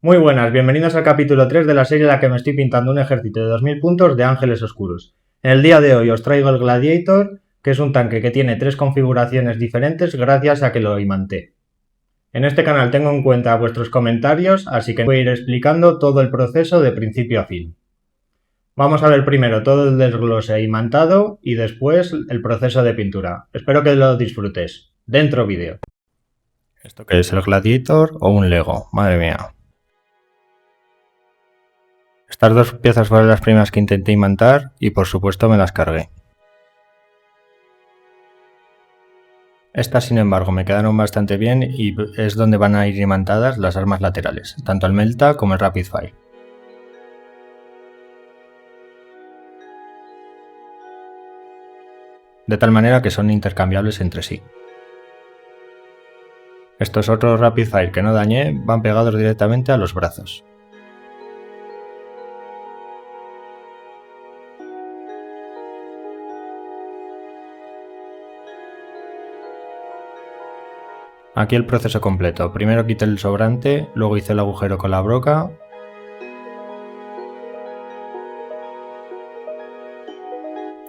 Muy buenas, bienvenidos al capítulo 3 de la serie en la que me estoy pintando un ejército de 2000 puntos de ángeles oscuros. En el día de hoy os traigo el Gladiator, que es un tanque que tiene 3 configuraciones diferentes gracias a que lo imanté. En este canal tengo en cuenta vuestros comentarios, así que voy a ir explicando todo el proceso de principio a fin. Vamos a ver primero todo el desglose imantado y después el proceso de pintura. Espero que lo disfrutes. Dentro vídeo. ¿Esto qué es, el Gladiator o un Lego? Madre mía. Estas dos piezas fueron las primeras que intenté imantar y por supuesto me las cargué. Estas, sin embargo, me quedaron bastante bien y es donde van a ir imantadas las armas laterales, tanto el Melta como el Rapid Fire. De tal manera que son intercambiables entre sí. Estos otros Rapid Fire que no dañé van pegados directamente a los brazos. Aquí el proceso completo. Primero quité el sobrante, luego hice el agujero con la broca.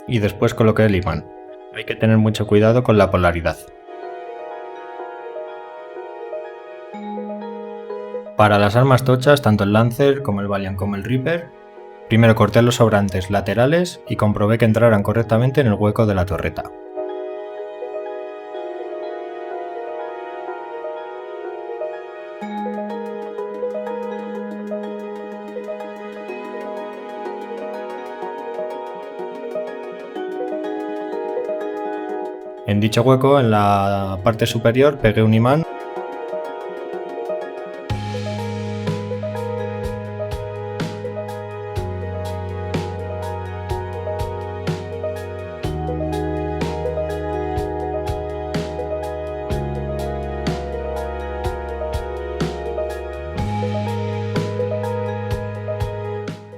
Y después coloqué el imán. Hay que tener mucho cuidado con la polaridad. Para las armas tochas, tanto el Lancer como el Valiant como el Reaper, primero corté los sobrantes laterales y comprobé que entraran correctamente en el hueco de la torreta. En dicho hueco, en la parte superior, pegué un imán .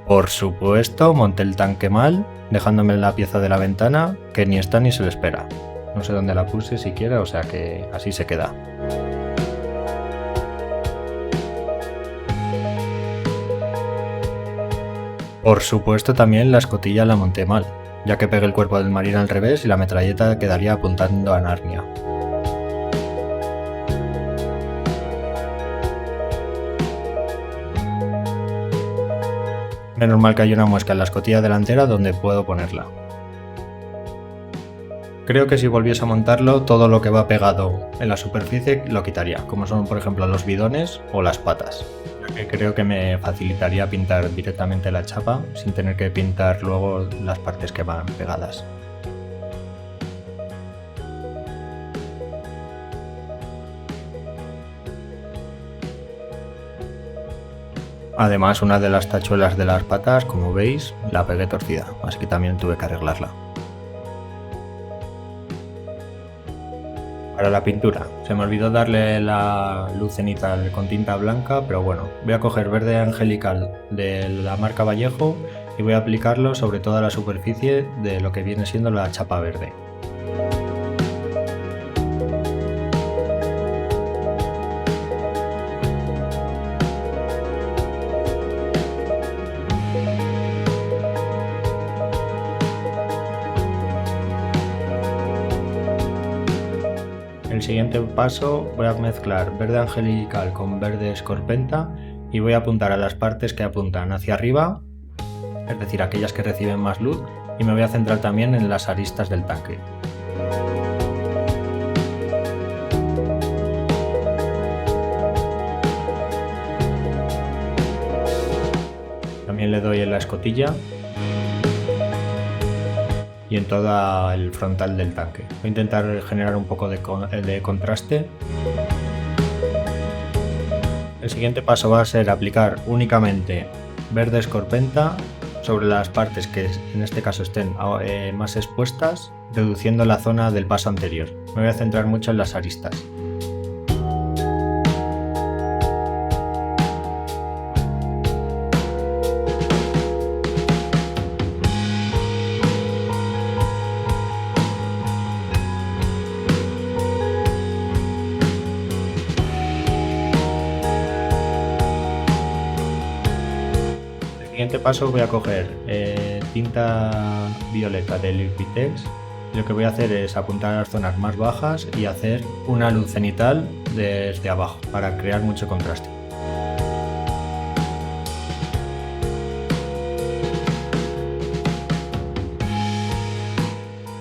Por supuesto, monté el tanque mal, dejándome la pieza de la ventana, que ni está ni se le espera. No sé dónde la puse siquiera, o sea que así se queda. Por supuesto, también la escotilla la monté mal, ya que pegué el cuerpo del marine al revés y la metralleta quedaría apuntando a Narnia. Menos mal que hay una muesca en la escotilla delantera donde puedo ponerla. Creo que si volviese a montarlo, todo lo que va pegado en la superficie lo quitaría, como son por ejemplo los bidones o las patas. Que creo que me facilitaría pintar directamente la chapa sin tener que pintar luego las partes que van pegadas. Además, una de las tachuelas de las patas, como veis, la pegué torcida, así que también tuve que arreglarla. Para la pintura, se me olvidó darle la luz cenital con tinta blanca, pero bueno, voy a coger verde angelical de la marca Vallejo y voy a aplicarlo sobre toda la superficie de lo que viene siendo la chapa verde. El siguiente paso, voy a mezclar verde angelical con verde escorpenta y voy a apuntar a las partes que apuntan hacia arriba, es decir, aquellas que reciben más luz, y me voy a centrar también en las aristas del tanque. También le doy en la escotilla y en todo el frontal del tanque. Voy a intentar generar un poco de contraste. El siguiente paso va a ser aplicar únicamente verde escorpenta sobre las partes que en este caso estén más expuestas, reduciendo la zona del paso anterior. Me voy a centrar mucho en las aristas. siguiente paso voy a coger tinta violeta de Liquitex. Lo que voy a hacer es apuntar a las zonas más bajas y hacer una luz cenital desde abajo para crear mucho contraste.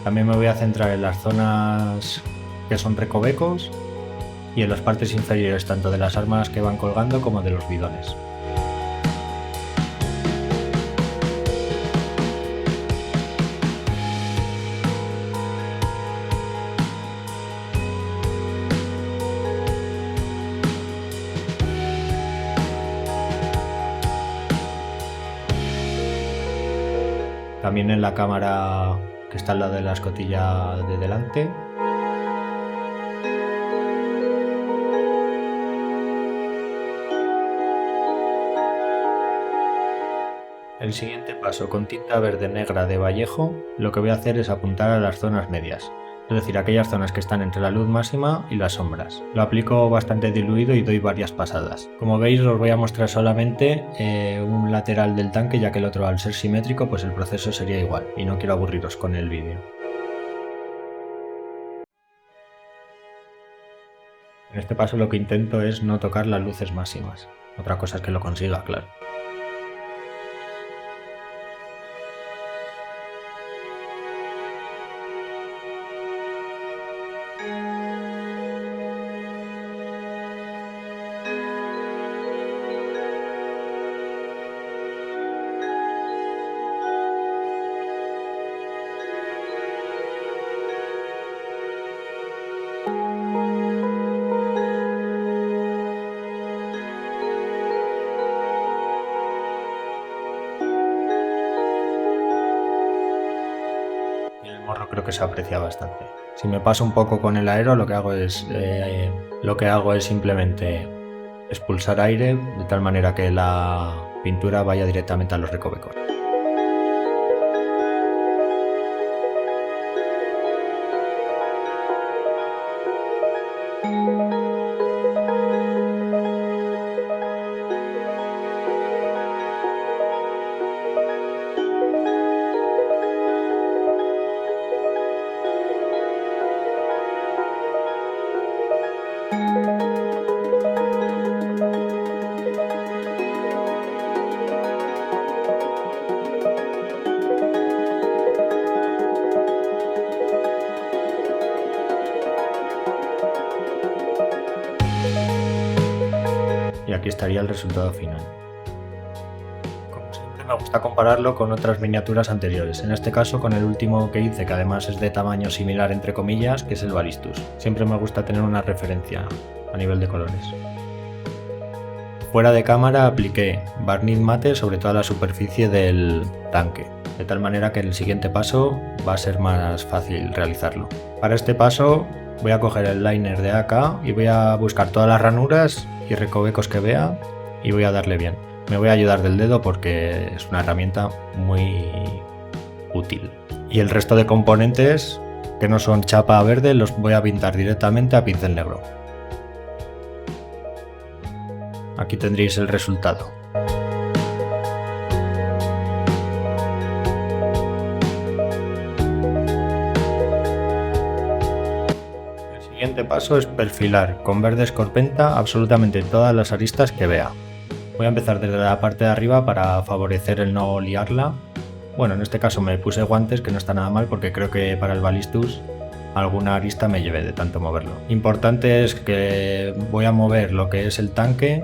También me voy a centrar en las zonas que son recovecos y en las partes inferiores tanto de las armas que van colgando como de los bidones. También en la cámara que está al lado de la escotilla de delante. El siguiente paso, con tinta verde negra de Vallejo, lo que voy a hacer es apuntar a las zonas medias, es decir, aquellas zonas que están entre la luz máxima y las sombras. Lo aplico bastante diluido y doy varias pasadas. Como veis, os voy a mostrar solamente un lateral del tanque, ya que el otro, al ser simétrico, pues el proceso sería igual y no quiero aburriros con el vídeo. En este paso lo que intento es no tocar las luces máximas. Otra cosa es que lo consiga, claro. Creo que se aprecia bastante. Si me paso un poco con el aero, lo que hago es simplemente expulsar aire de tal manera que la pintura vaya directamente a los recovecos. Y aquí estaría el resultado final. Como siempre, me gusta compararlo con otras miniaturas anteriores, en este caso con el último que hice, que además es de tamaño similar entre comillas, que es el Ballistus. Siempre me gusta tener una referencia a nivel de colores. Fuera de cámara apliqué barniz mate sobre toda la superficie del tanque, de tal manera que en el siguiente paso va a ser más fácil realizarlo. Para este paso voy a coger el liner de AK y voy a buscar todas las ranuras y recovecos que vea y voy a darle bien. Me voy a ayudar del dedo porque es una herramienta muy útil. Y el resto de componentes que no son chapa verde los voy a pintar directamente a pincel negro. Aquí tendréis el resultado. El siguiente paso es perfilar con verde escorpenta absolutamente todas las aristas que vea. Voy a empezar desde la parte de arriba para favorecer el no liarla. Bueno, en este caso me puse guantes, que no está nada mal porque creo que para el Ballistus alguna arista me llevé de tanto moverlo. Importante es que voy a mover lo que es el tanque,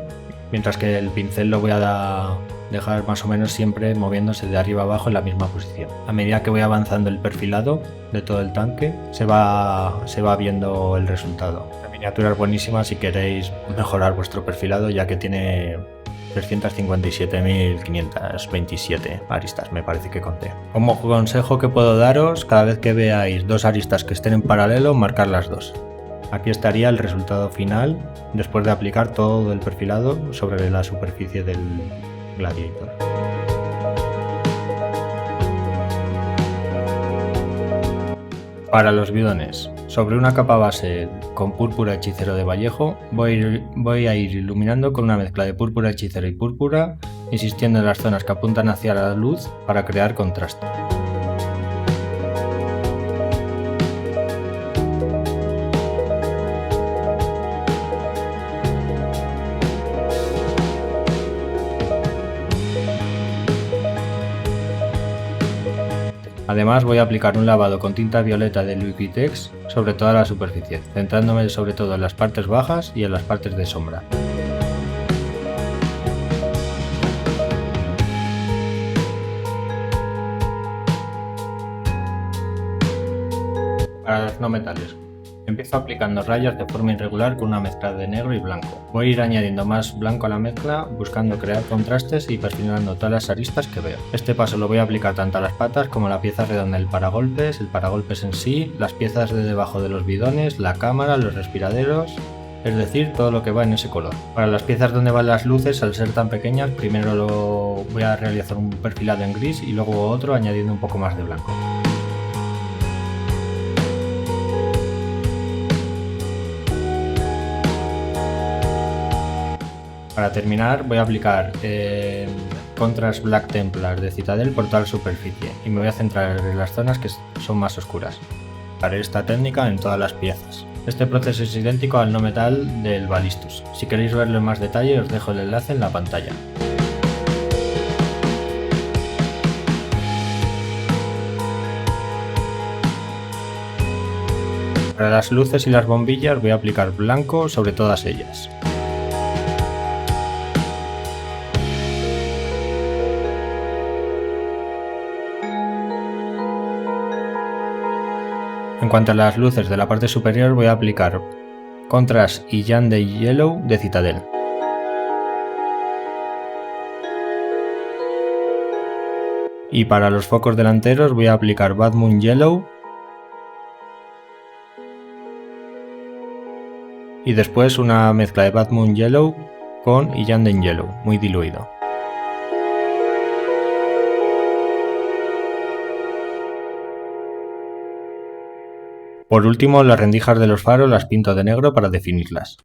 mientras que el pincel lo voy a dejar más o menos siempre moviéndose de arriba abajo en la misma posición. A medida que voy avanzando el perfilado de todo el tanque, se va viendo el resultado. La miniatura es buenísima si queréis mejorar vuestro perfilado, ya que tiene 357.527 aristas, me parece que conté. Como consejo que puedo daros, cada vez que veáis dos aristas que estén en paralelo, marcar las dos. Aquí estaría el resultado final después de aplicar todo el perfilado sobre la superficie del Gladiator. Para los bidones, sobre una capa base con púrpura hechicero de Vallejo, voy a ir iluminando con una mezcla de púrpura hechicero y púrpura, insistiendo en las zonas que apuntan hacia la luz para crear contraste. Además voy a aplicar un lavado con tinta violeta de Liquitex sobre toda la superficie, centrándome sobre todo en las partes bajas y en las partes de sombra. Para los no metales, empiezo aplicando rayas de forma irregular con una mezcla de negro y blanco. Voy a ir añadiendo más blanco a la mezcla, buscando crear contrastes y perfilando todas las aristas que veo. Este paso lo voy a aplicar tanto a las patas como a la pieza redonda del paragolpes, el paragolpes en sí, las piezas de debajo de los bidones, la cámara, los respiraderos, es decir, todo lo que va en ese color. Para las piezas donde van las luces, al ser tan pequeñas, primero voy a realizar un perfilado en gris y luego otro añadiendo un poco más de blanco. Para terminar voy a aplicar Contrast Black Templar de Citadel por toda la superficie y me voy a centrar en las zonas que son más oscuras. Haré esta técnica en todas las piezas. Este proceso es idéntico al no metal del Ballistus. Si queréis verlo en más detalle os dejo el enlace en la pantalla. Para las luces y las bombillas voy a aplicar blanco sobre todas ellas. En cuanto a las luces de la parte superior voy a aplicar Contrast y Yandere Yellow de Citadel. Y para los focos delanteros voy a aplicar Bad Moon Yellow. Y después una mezcla de Bad Moon Yellow con Yandere Yellow, muy diluido. Por último, las rendijas de los faros las pinto de negro para definirlas.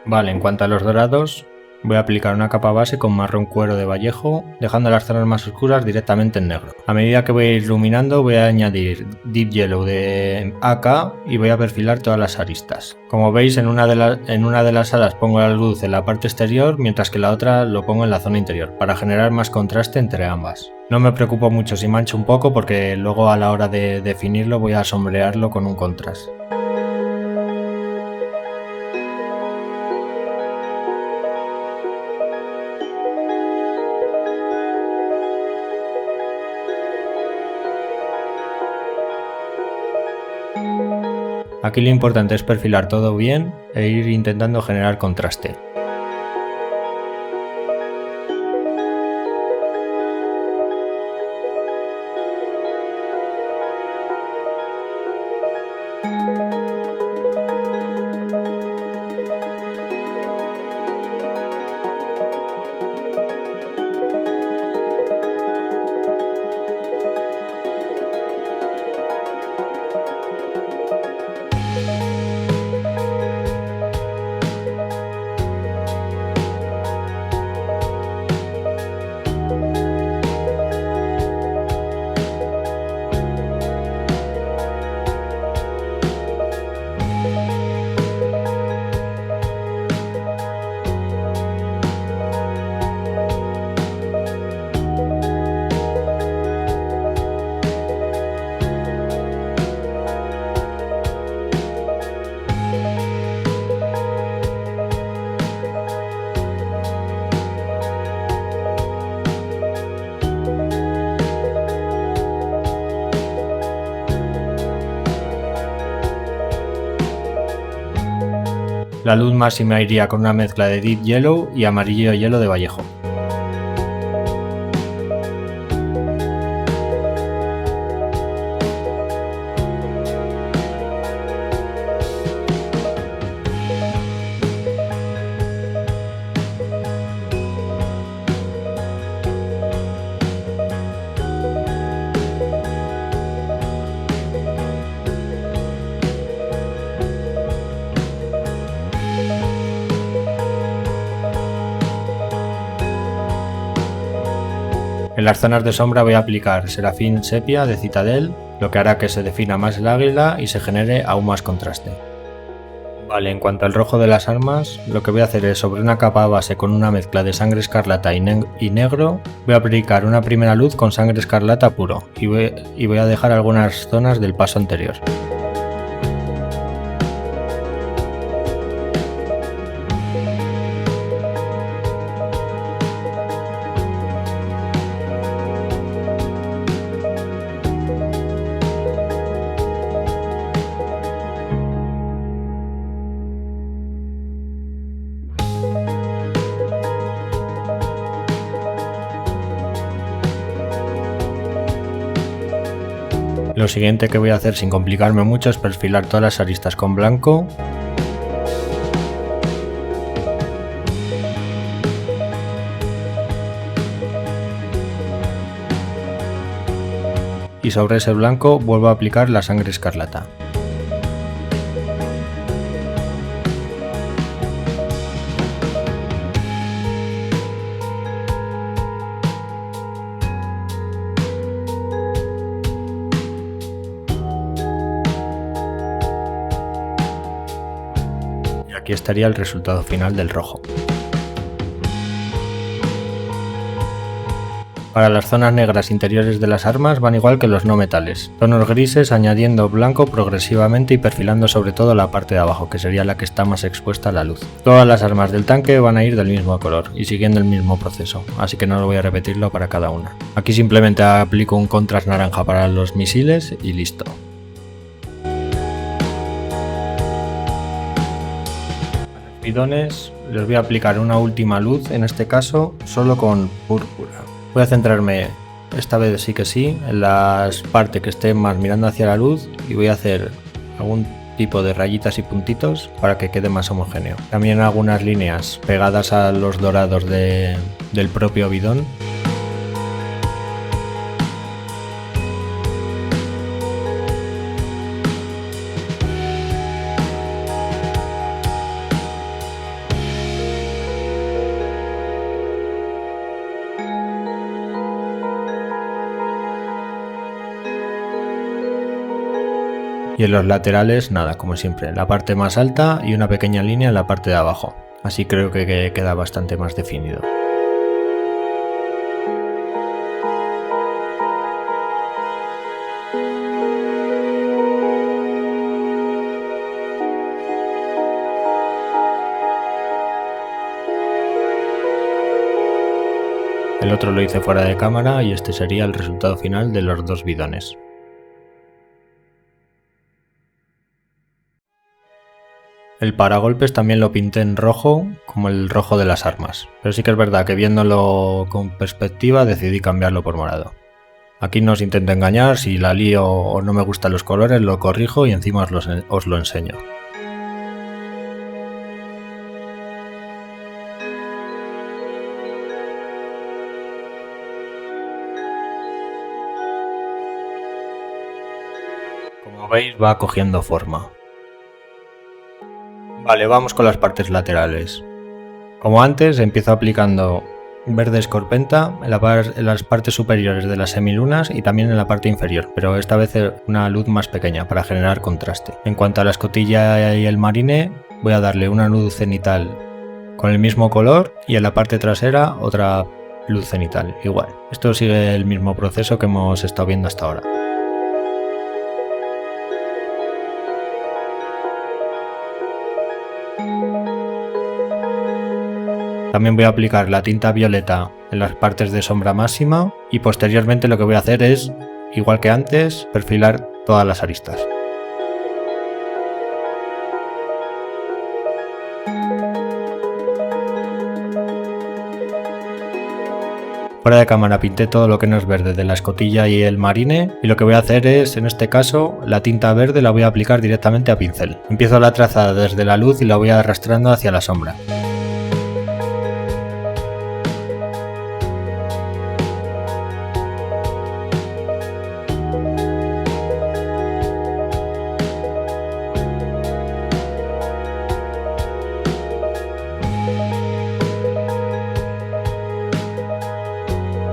Vale, en cuanto a los dorados, voy a aplicar una capa base con marrón cuero de Vallejo, dejando las zonas más oscuras directamente en negro. A medida que voy a ir iluminando voy a añadir Deep Yellow de AK y voy a perfilar todas las aristas. Como veis, en una de las salas pongo la luz en la parte exterior, mientras que la otra lo pongo en la zona interior, para generar más contraste entre ambas. No me preocupo mucho si mancho un poco, porque luego a la hora de definirlo voy a sombrearlo con un contrast. Aquí lo importante es perfilar todo bien e ir intentando generar contraste. La luz máxima iría con una mezcla de Deep Yellow y Amarillo Hielo de Vallejo. En las zonas de sombra voy a aplicar Serafín Sepia de Citadel, lo que hará que se defina más el águila y se genere aún más contraste. Vale, en cuanto al rojo de las armas, lo que voy a hacer es sobre una capa base con una mezcla de sangre escarlata y negro, voy a aplicar una primera luz con sangre escarlata puro y voy a dejar algunas zonas del paso anterior. Lo siguiente que voy a hacer sin complicarme mucho es perfilar todas las aristas con blanco. Y sobre ese blanco vuelvo a aplicar la sangre escarlata. Aquí estaría el resultado final del rojo. Para las zonas negras interiores de las armas van igual que los no metales, tonos grises añadiendo blanco progresivamente y perfilando sobre todo la parte de abajo, que sería la que está más expuesta a la luz. Todas las armas del tanque van a ir del mismo color y siguiendo el mismo proceso, así que no lo voy a repetirlo para cada una. Aquí simplemente aplico un contrast naranja para los misiles y listo. Bidones les voy a aplicar una última luz, en este caso solo con púrpura. Voy a centrarme, esta vez sí que sí, en las partes que estén más mirando hacia la luz y voy a hacer algún tipo de rayitas y puntitos para que quede más homogéneo. También algunas líneas pegadas a los dorados del propio bidón. Y en los laterales nada, como siempre, la parte más alta y una pequeña línea en la parte de abajo. Así creo que queda bastante más definido. El otro lo hice fuera de cámara y este sería el resultado final de los dos bidones. El paragolpes también lo pinté en rojo, como el rojo de las armas, pero sí que es verdad que viéndolo con perspectiva decidí cambiarlo por morado. Aquí no os intento engañar, si la lío o no me gustan los colores lo corrijo y encima os lo enseño. Como veis va cogiendo forma. Vale, vamos con las partes laterales. Como antes, empiezo aplicando verde escorpenta en las partes superiores de las semilunas y también en la parte inferior, pero esta vez una luz más pequeña para generar contraste. En cuanto a la escotilla y el marine, voy a darle una luz cenital con el mismo color y en la parte trasera otra luz cenital, igual. Esto sigue el mismo proceso que hemos estado viendo hasta ahora. También voy a aplicar la tinta violeta en las partes de sombra máxima y posteriormente lo que voy a hacer es, igual que antes, perfilar todas las aristas. Fuera de cámara pinté todo lo que no es verde de la escotilla y el marine y lo que voy a hacer es, en este caso, la tinta verde la voy a aplicar directamente a pincel. Empiezo la trazada desde la luz y la voy arrastrando hacia la sombra.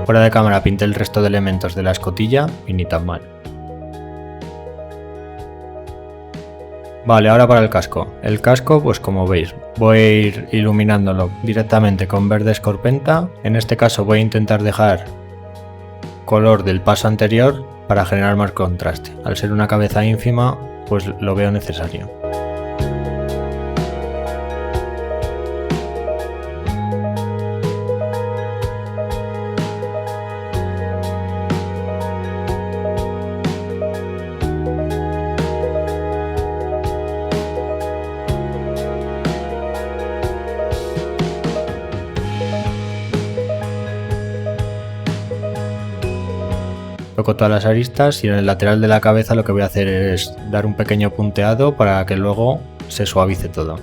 Fuera de cámara pinté el resto de elementos de la escotilla y ni tan mal. Vale, ahora para el casco. El casco, pues como veis, voy a ir iluminándolo directamente con verde escorpenta. En este caso voy a intentar dejar color del paso anterior para generar más contraste. Al ser una cabeza ínfima, pues lo veo necesario. Toco todas las aristas y en el lateral de la cabeza lo que voy a hacer es dar un pequeño punteado para que luego se suavice todo.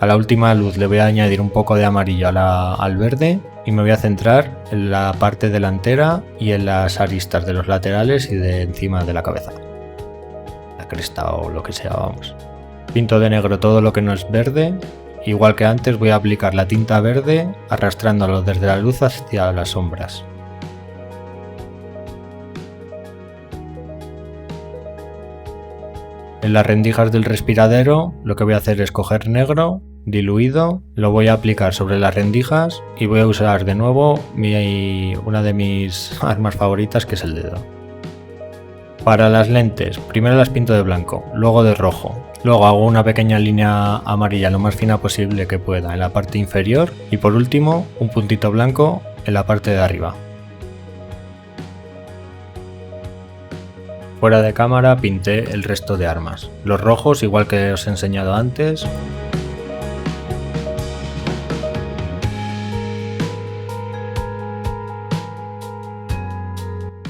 A la última luz le voy a añadir un poco de amarillo al verde y me voy a centrar en la parte delantera y en las aristas de los laterales y de encima de la cabeza. La cresta o lo que sea, vamos. Pinto de negro todo lo que no es verde. Igual que antes voy a aplicar la tinta verde arrastrándolo desde la luz hacia las sombras. En las rendijas del respiradero lo que voy a hacer es coger negro diluido, lo voy a aplicar sobre las rendijas y voy a usar de nuevo una de mis armas favoritas, que es el dedo. Para las lentes, primero las pinto de blanco, luego de rojo. Luego hago una pequeña línea amarilla lo más fina posible que pueda en la parte inferior y por último un puntito blanco en la parte de arriba. Fuera de cámara pinté el resto de armas. Los rojos, igual que os he enseñado antes.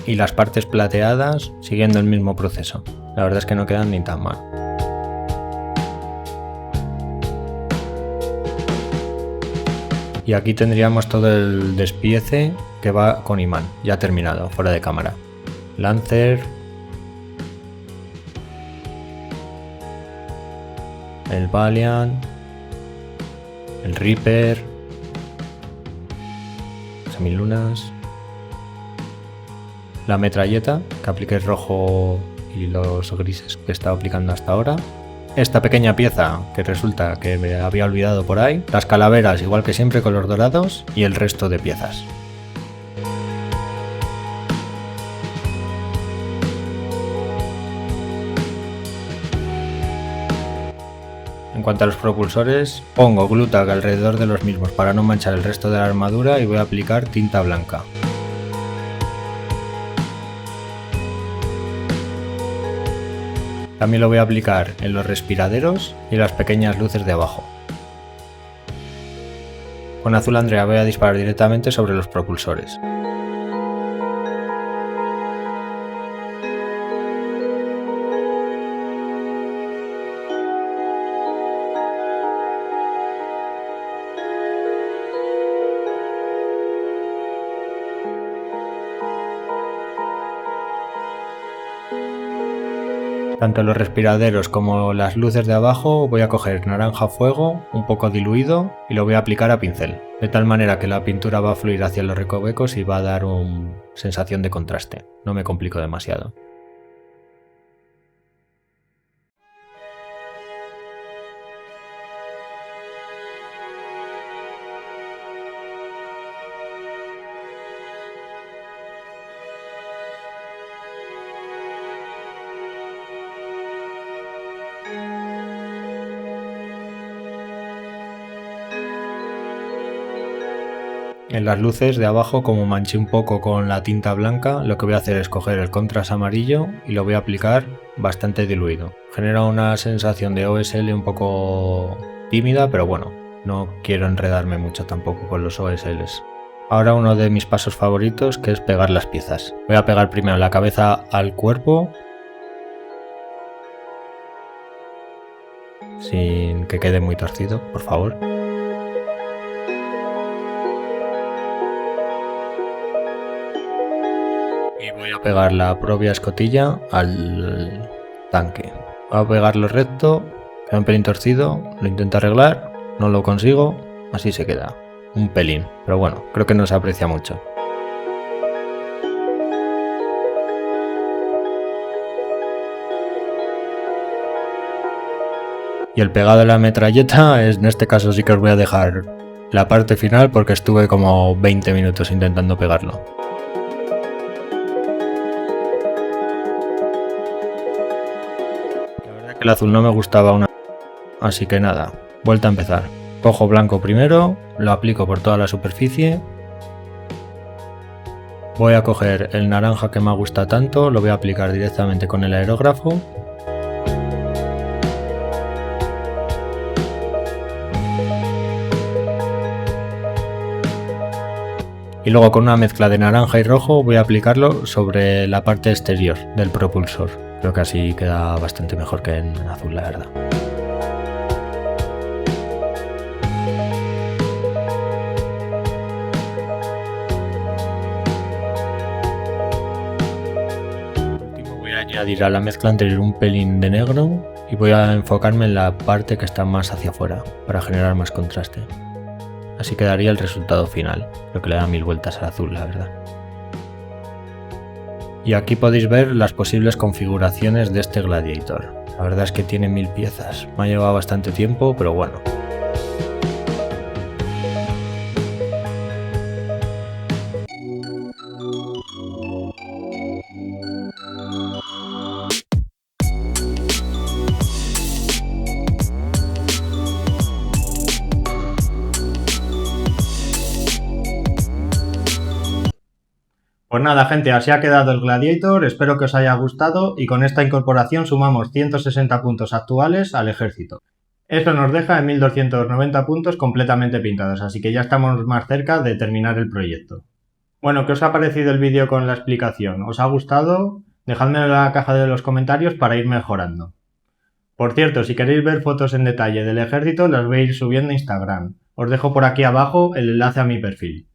Y las partes plateadas siguiendo el mismo proceso. La verdad es que no quedan ni tan mal. Y aquí tendríamos todo el despiece que va con imán, ya terminado, fuera de cámara. Lancer, el Valiant, el Reaper, Semilunas, la metralleta, que apliqué el rojo y los grises que he estado aplicando hasta ahora. Esta pequeña pieza que resulta que me había olvidado por ahí. Las calaveras, igual que siempre, con los dorados y el resto de piezas. En cuanto a los propulsores, pongo Glutak alrededor de los mismos para no manchar el resto de la armadura y voy a aplicar tinta blanca. También lo voy a aplicar en los respiraderos y en las pequeñas luces de abajo. Con azul Andrea voy a disparar directamente sobre los propulsores. Tanto los respiraderos como las luces de abajo voy a coger naranja fuego, un poco diluido, y lo voy a aplicar a pincel, de tal manera que la pintura va a fluir hacia los recovecos y va a dar una sensación de contraste. No me complico demasiado. En las luces de abajo, como manché un poco con la tinta blanca, lo que voy a hacer es coger el contrast amarillo y lo voy a aplicar bastante diluido. Genera una sensación de OSL un poco tímida, pero bueno, no quiero enredarme mucho tampoco con los OSLs. Ahora uno de mis pasos favoritos, que es pegar las piezas. Voy a pegar primero la cabeza al cuerpo, sin que quede muy torcido, por favor. pegar la propia escotilla al tanque. Voy a pegarlo recto, queda un pelín torcido, lo intento arreglar, no lo consigo, así se queda, un pelín, pero bueno, creo que no se aprecia mucho. Y el pegado de la metralleta, en este caso sí que os voy a dejar la parte final porque estuve como 20 minutos intentando pegarlo. La verdad que el azul no me gustaba así que nada, vuelta a empezar. Cojo blanco primero, lo aplico por toda la superficie. Voy a coger el naranja que me gusta tanto, lo voy a aplicar directamente con el aerógrafo. Y luego con una mezcla de naranja y rojo voy a aplicarlo sobre la parte exterior del propulsor. Creo que así queda bastante mejor que en azul, la verdad. Por último voy a añadir a la mezcla anterior un pelín de negro y voy a enfocarme en la parte que está más hacia afuera para generar más contraste. Así quedaría el resultado final, lo que le da 1000 vueltas al azul, la verdad. Y aquí podéis ver las posibles configuraciones de este Gladiator. La verdad es que tiene 1000 piezas, me ha llevado bastante tiempo, pero bueno. Pues nada, gente, así ha quedado el Gladiator, espero que os haya gustado y con esta incorporación sumamos 160 puntos actuales al ejército. Esto nos deja en 1290 puntos completamente pintados, así que ya estamos más cerca de terminar el proyecto. Bueno, ¿qué os ha parecido el vídeo con la explicación? ¿Os ha gustado? Dejadme en la caja de los comentarios para ir mejorando. Por cierto, si queréis ver fotos en detalle del ejército, las voy a ir subiendo a Instagram. Os dejo por aquí abajo el enlace a mi perfil.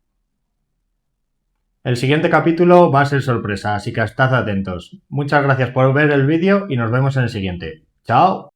El siguiente capítulo va a ser sorpresa, así que estad atentos. Muchas gracias por ver el vídeo y nos vemos en el siguiente. ¡Chao!